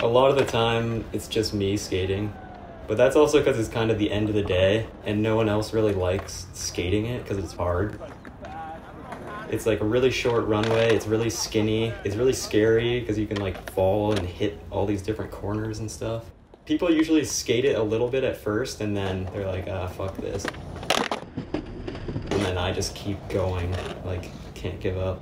A lot of the time, it's just me skating. But that's also because it's kind of the end of the day, and no one else really likes skating it because it's hard. It's like a really short runway, it's really skinny, it's really scary because you can like fall and hit all these different corners and stuff. People usually skate it a little bit at first and then they're like, ah, fuck this. And then I just keep going, like, can't give up.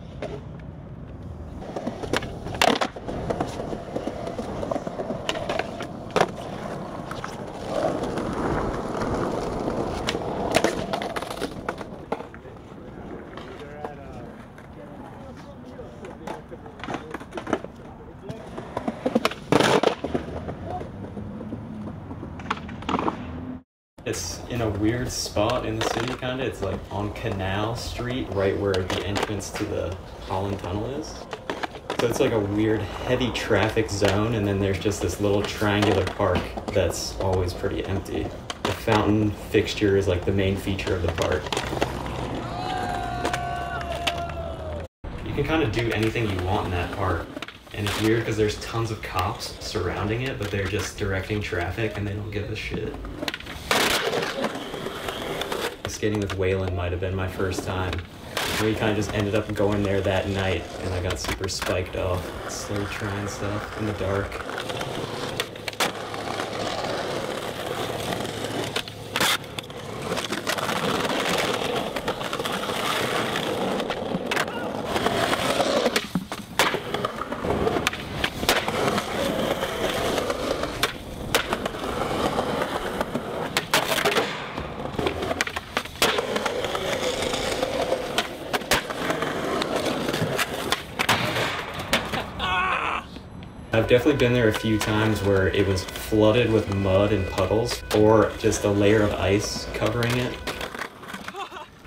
It's in a weird spot in the city, kind of. It's like on Canal Street, right where the entrance to the Holland Tunnel is. So it's like a weird, heavy traffic zone, and then there's just this little triangular park that's always pretty empty. The fountain fixture is like the main feature of the park. You can kind of do anything you want in that park. And it's weird because there's tons of cops surrounding it, but they're just directing traffic and they don't give a shit. Skating with Waylon might have been my first time. We kind of just ended up going there that night, and I got super spiked off. Started trying stuff in the dark. I've definitely been there a few times where it was flooded with mud and puddles, or just a layer of ice covering it.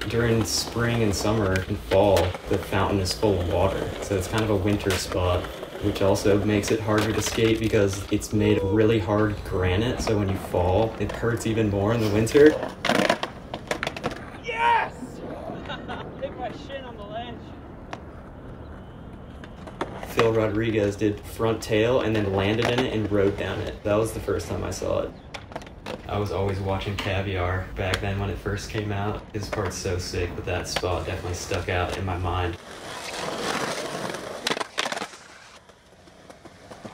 During spring and summer and fall, the fountain is full of water, so it's kind of a winter spot, which also makes it harder to skate because it's made of really hard granite, so when you fall, it hurts even more in the winter. Yes! Hit my shin on the ledge. Phil Rodriguez did front tail and then landed in it and rode down it. That was the first time I saw it. I was always watching Caviar back then when it first came out. His part's so sick, but that spot definitely stuck out in my mind.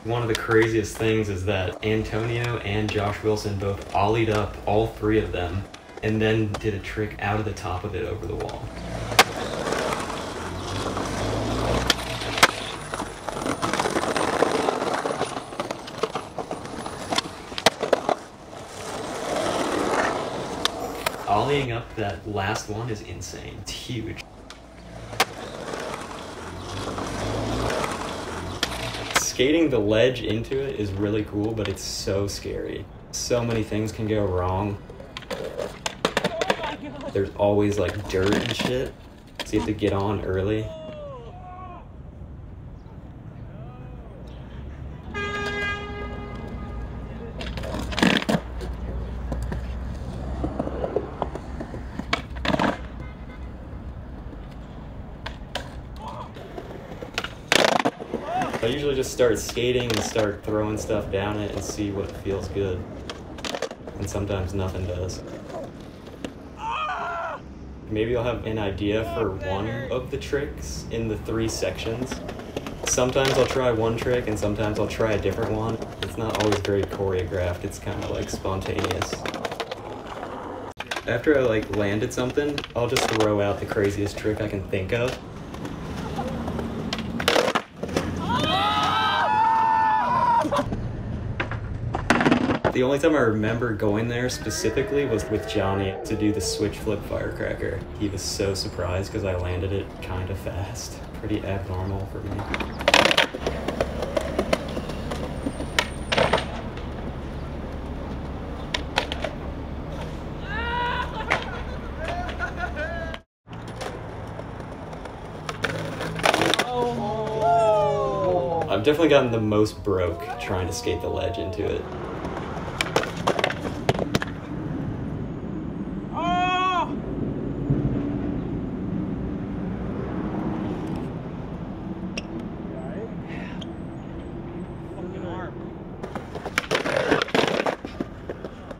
One of the craziest things is that Antonio and Josh Wilson both ollied up, all three of them, and then did a trick out of the top of it over the wall. Ollieing up that last one is insane. It's huge. Skating the ledge into it is really cool, but it's so scary. So many things can go wrong. There's always like dirt and shit, so you have to get on early. I usually just start skating and start throwing stuff down it and see what feels good. And sometimes nothing does. Maybe I'll have an idea for one of the tricks in the 3 sections. Sometimes I'll try one trick and sometimes I'll try a different one. It's not always very choreographed, it's kind of like spontaneous. After I like landed something, I'll just throw out the craziest trick I can think of. The only time I remember going there specifically was with Johnny to do the switch flip firecracker. He was so surprised because I landed it kind of fast. Pretty abnormal for me. I've definitely gotten the most broke trying to skate the ledge into it.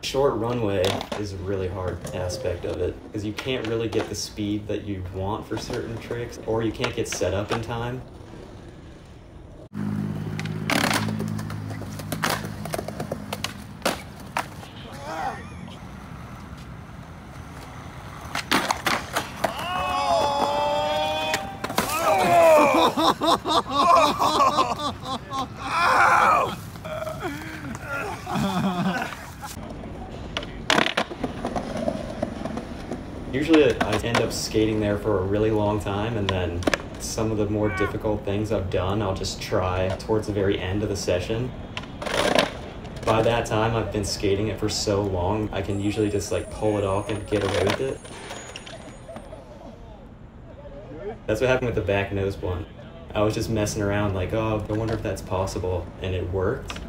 Short runway is a really hard aspect of it because you can't really get the speed that you want for certain tricks, or you can't get set up in time. Usually I end up skating there for a really long time, and then some of the more difficult things I've done, I'll just try towards the very end of the session. By that time, I've been skating it for so long, I can usually just like pull it off and get away with it. That's what happened with the back nose blunt. I was just messing around like, oh, I wonder if that's possible, and it worked.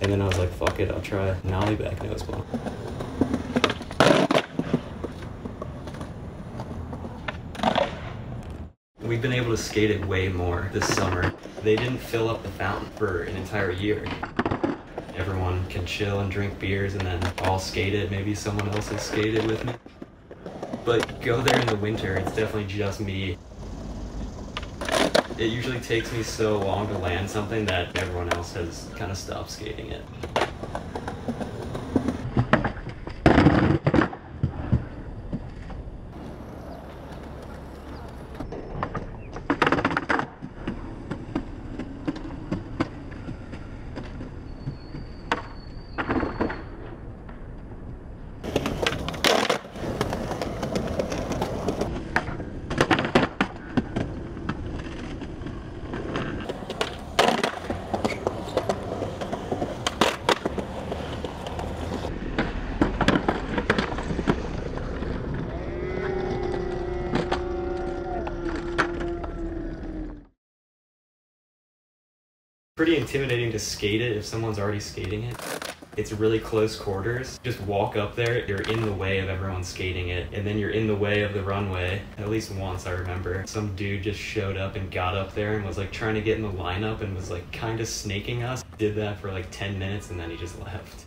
And then I was like, fuck it, I'll try nollie back nose blunt. We've been able to skate it way more this summer. They didn't fill up the fountain for an entire year. Everyone can chill and drink beers, and then I'll skate it. Maybe someone else has skated with me. But go there in the winter, it's definitely just me. It usually takes me so long to land something that everyone else has kind of stopped skating it. Pretty intimidating to skate it if someone's already skating it. It's really close quarters. Just walk up there, you're in the way of everyone skating it, and then you're in the way of the runway. At least once I remember, some dude just showed up and got up there and was like trying to get in the lineup and was like kind of snaking us. Did that for like 10 minutes and then he just left.